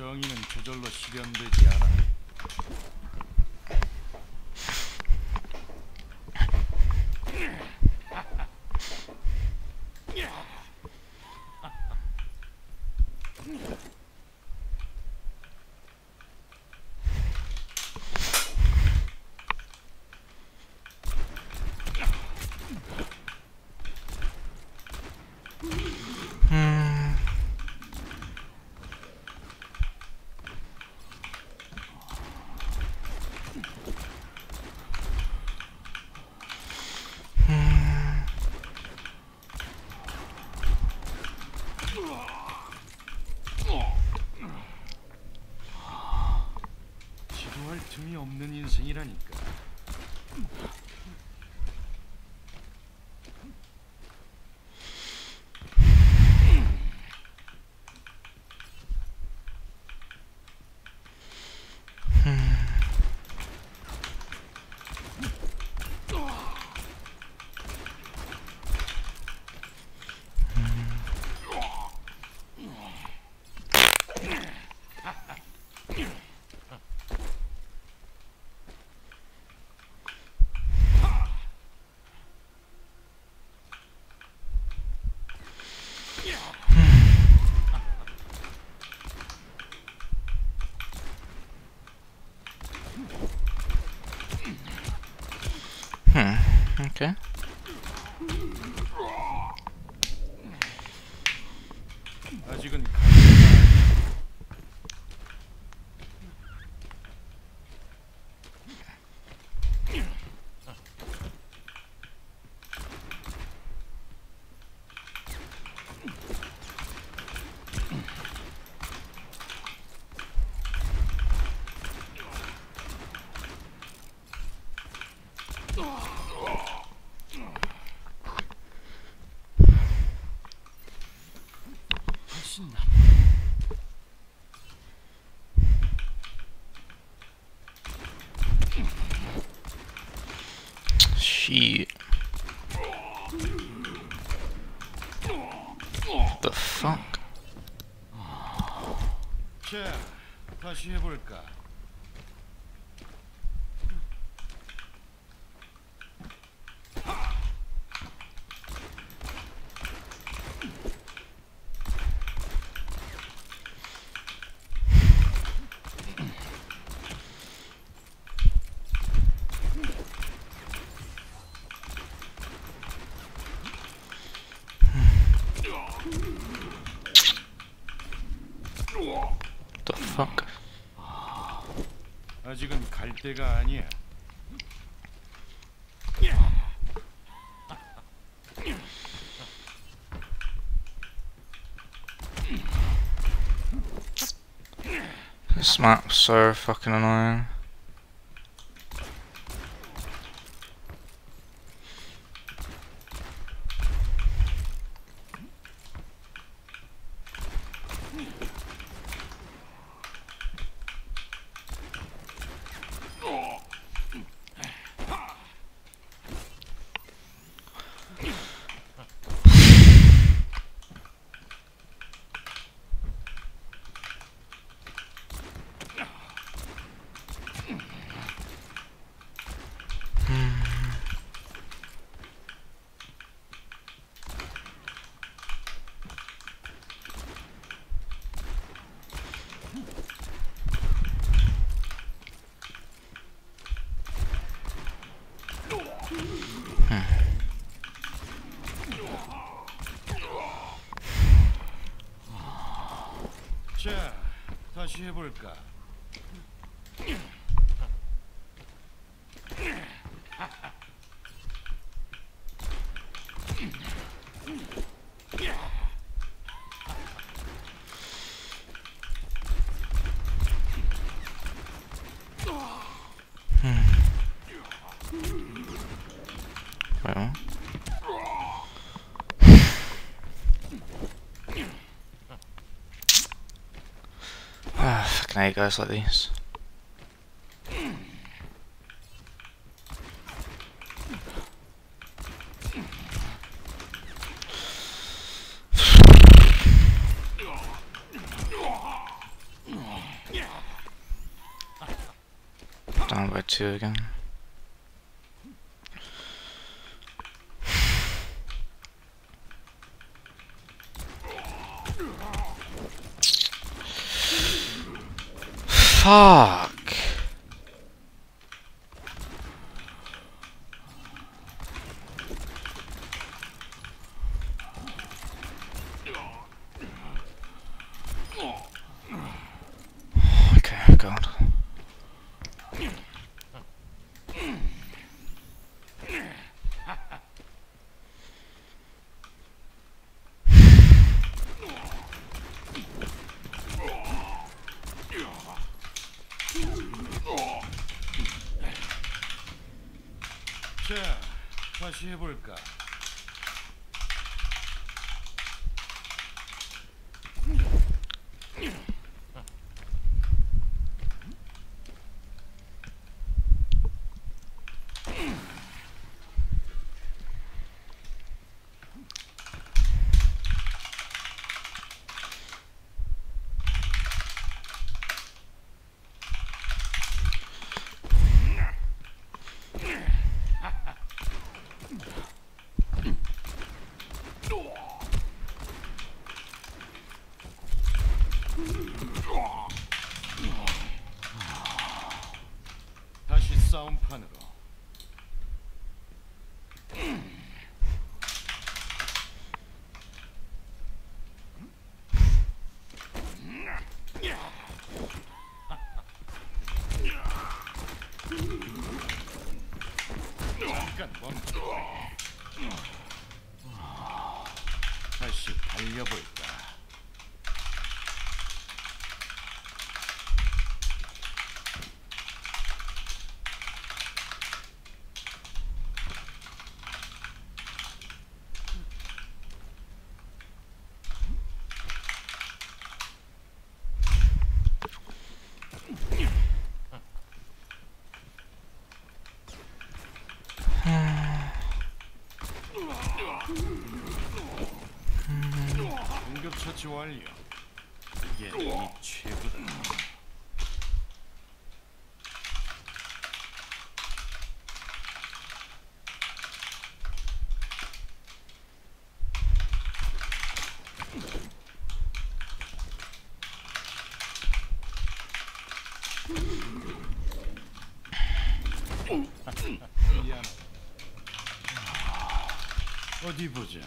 정의는 저절로 실현되지 않아. 지루할 틈이 없는 인생이라니까. Okay. 아직은 훨씬 나. Shit. What the fuck? 자, 다시 해볼까? The fuck? 아직은 갈 때가 아니야. This map's so fucking annoying. 자, 다시 해볼까? Well. Fucking hate guys like these. where to again? Fuck! Okay, God. 자, 다시 해볼까? 다시 싸움판으로. 잠깐 멈춰. 다시 달려볼까? 응급처치 완료. 이게 이 최고다. 미안. 어디 보자.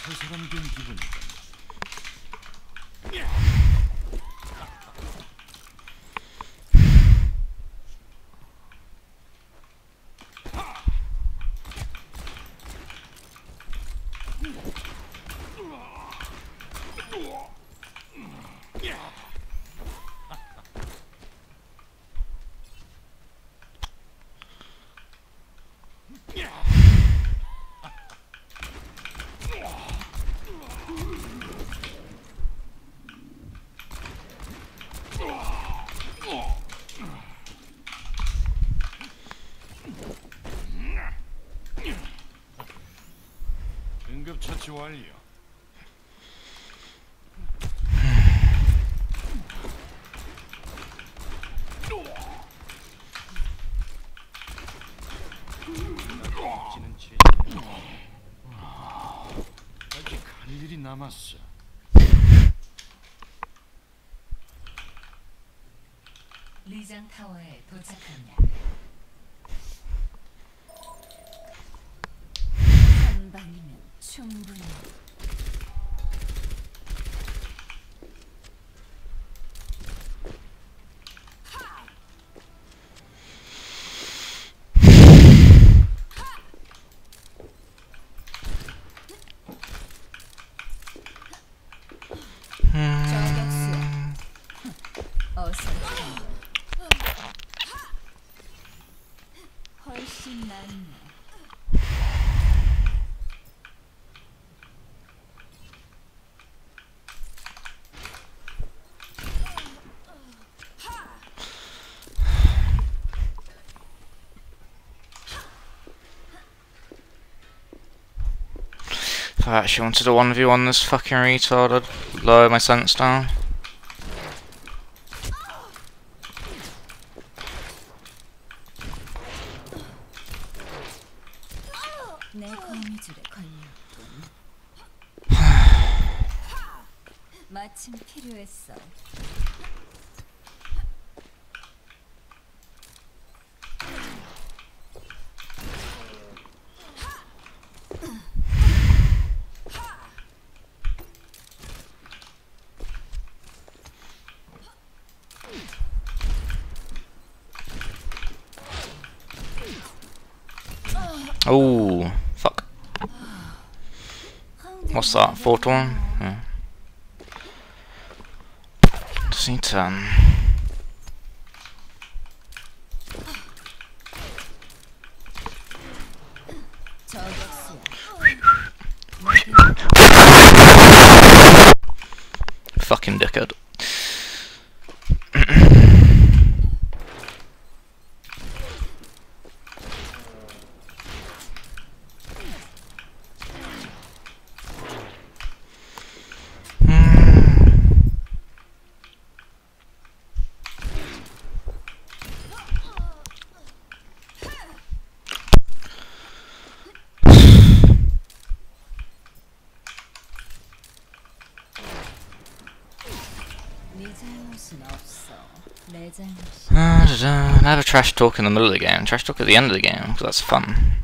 새 사람 된 기분이다. 응급처치 완료. 아직 할 일이 남았어. 리장 타워에 도착합니다. 한 방이면 충분히. 저격수야. 어서. 훨씬 낫네. I actually wanted a 1v1 this fucking retard, I'd lower my sense down. 내 거미줄에 걸렸군. 마침 필요했어. Oh, fuck. What's that? 4 to 1? Yeah. Just need to. 저격수야. Fucking dickhead. 네 잘못은 없어. 내 잘못이. Never trash talk in the middle of the game. Trash talk at the end of the game, because that's fun.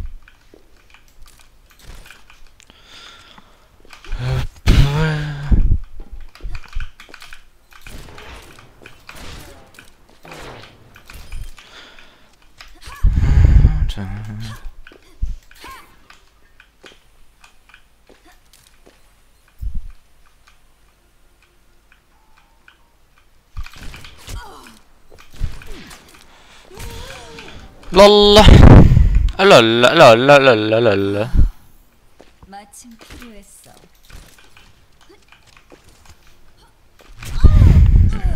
LOL. LOL. LOL. LOL. LOL. 마침 필요했어.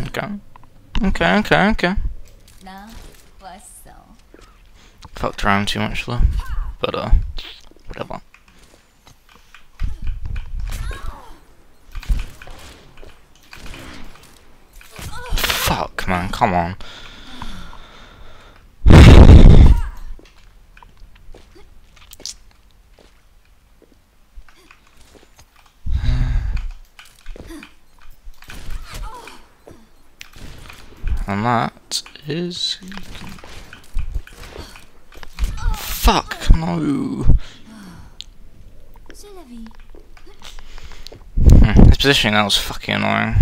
Okay. 나 왔어. Fucked around too much though. But whatever. Fuck man, come on. And that is... Fuck, no! His positioning, that was fucking annoying.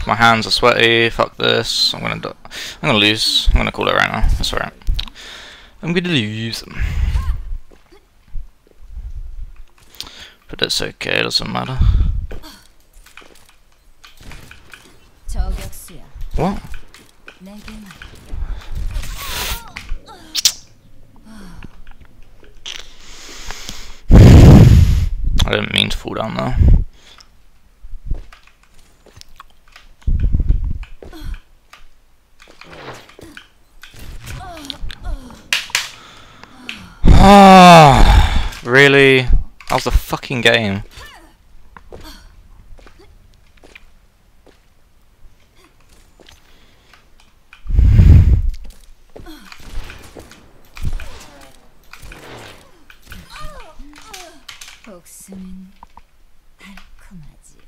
My hands are sweaty, fuck this, I'm gonna lose, I'm gonna call it right now, that's alright. I'm gonna lose. But it's okay, it doesn't matter. 저격수야. What? 내게 맡겨. I didn't mean to fall down though. Ah, really? That was the fucking game. 복수는 달콤하지.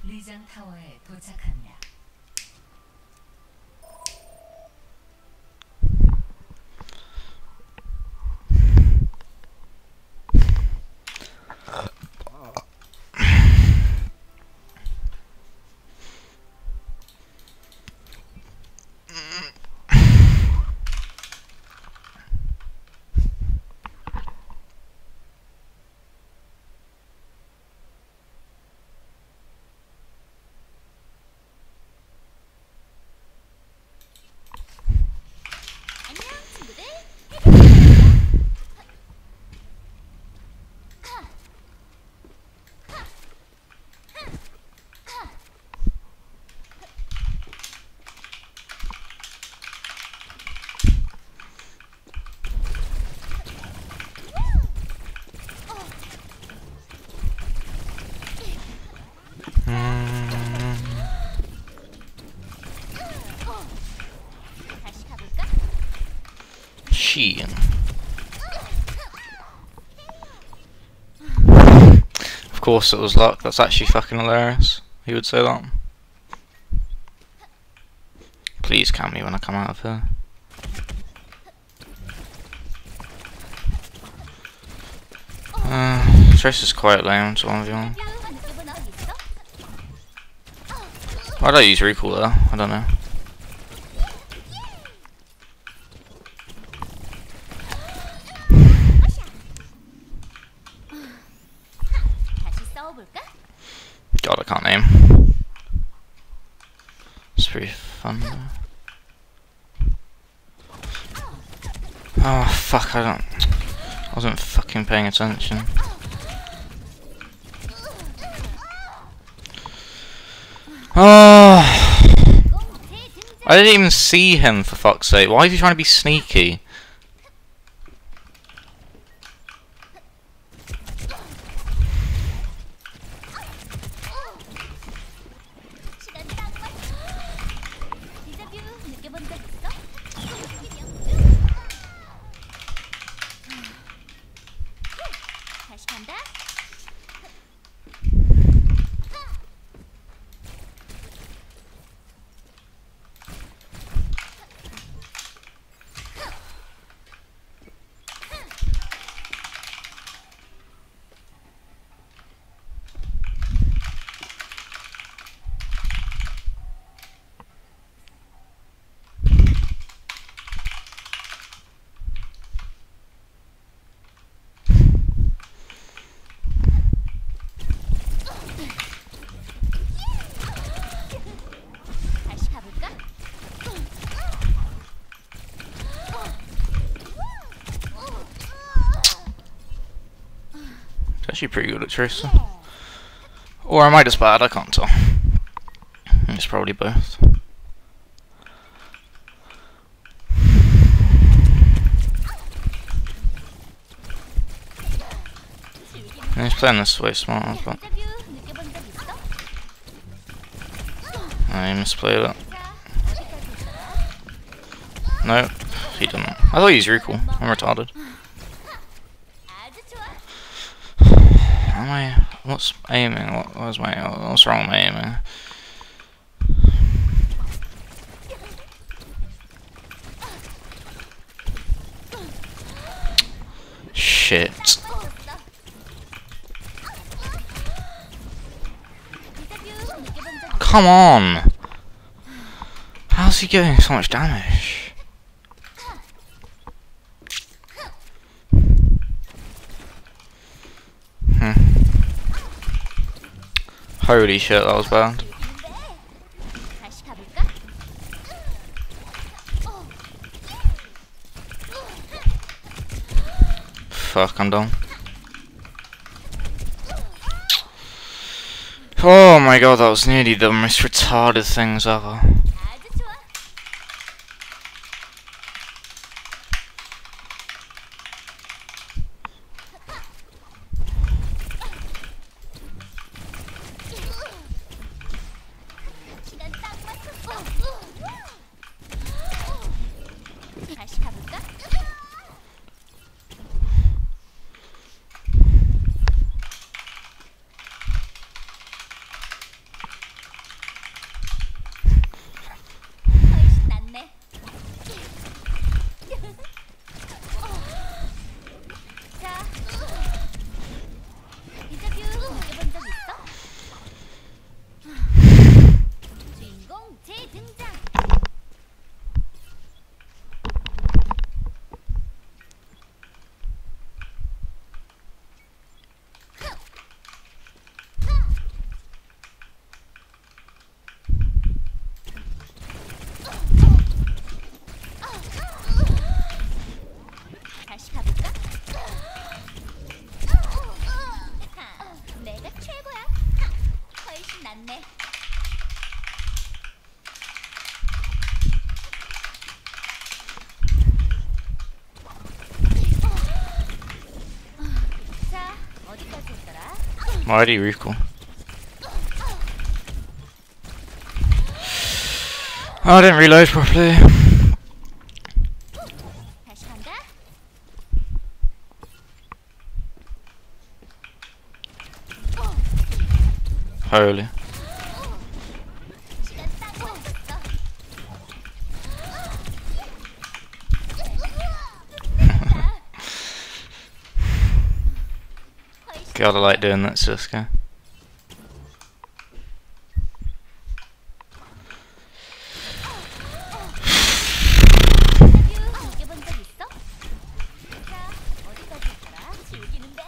리장 타워에 도착합니다. 다시 가볼까? She. Of course it was luck. That's actually fucking hilarious. He would say that. Please count me when I come out of here. Trace is quite lame to 1v1. Why don't I use recall though? I don't know. God, I can't aim. It's pretty fun though. Oh fuck, I wasn't fucking paying attention. Oh, I didn't even see him, for fuck's sake. Why is he trying to be sneaky? Actually pretty good at tracing. Or am I just bad? I can't tell. It's probably both. And he's playing this way smart, but I misplayed it. No, he didn't. I thought he used recall. I'm retarded. Am I? What's aiming? What's wrong with my aiming? Shit. Come on! How's he getting so much damage? Holy shit, that was bad. Fuck, I'm done. Oh my god, that was nearly the most retarded things ever. Why do you recall? Oh, I didn't reload properly. 다시 간다. Holy. 시간 딱 맞췄어. God, I like doing that to this guy. 느껴본 적 있어? 자, 어디까지 있더라? 즐기는데.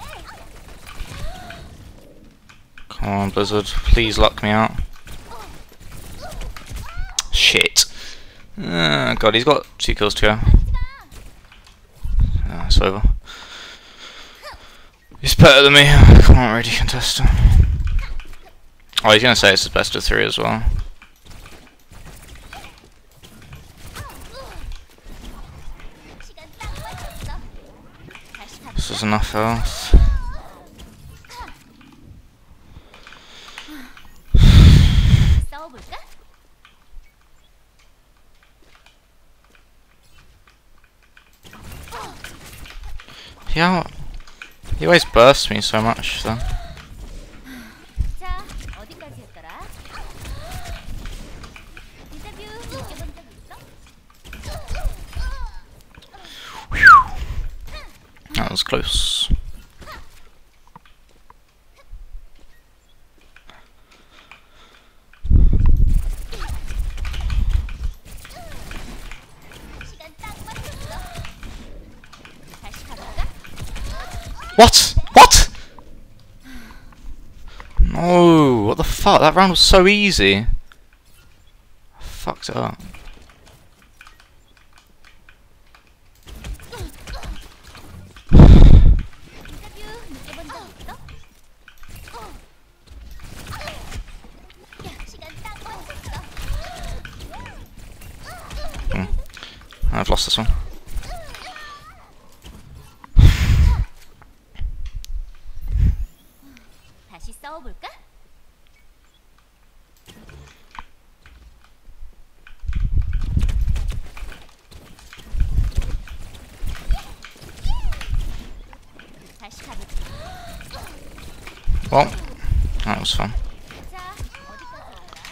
Come on, Blizzard, please lock me out. Shit. God, he's got 2 kills to go. It's over. He's better than me. I can't really contest him. Oh, he's gonna say it's his best of 3 as well. 시간 딱 맞췄어. 다시 가볼까? This is enough health. 싸워볼까? Yeah, he always bursts me so much though. 자, 어디까지 했더라? 인터뷰 느껴본 적 있어? That was close. 시간 딱 맞췄어. 다시 가볼까? What? What? No, what the fuck? That round was so easy. I fucked it up. 인터뷰 느껴본 적 있어? 시간 딱 맞췄어. I've lost this one. 다시 싸워볼까? 다시 가볼까? Well, that was fun. 자, 어디까지 했더라?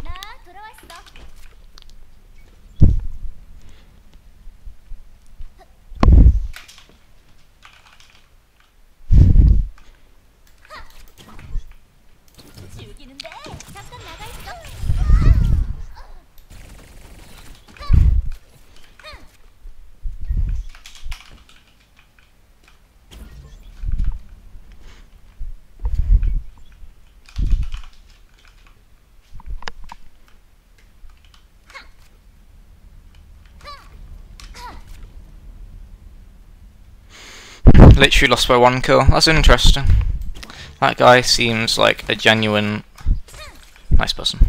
나 돌아왔어. 즐기는데 잠깐 나가 있어. Literally lost by 1 kill. That's interesting. That guy seems like a genuine nice person.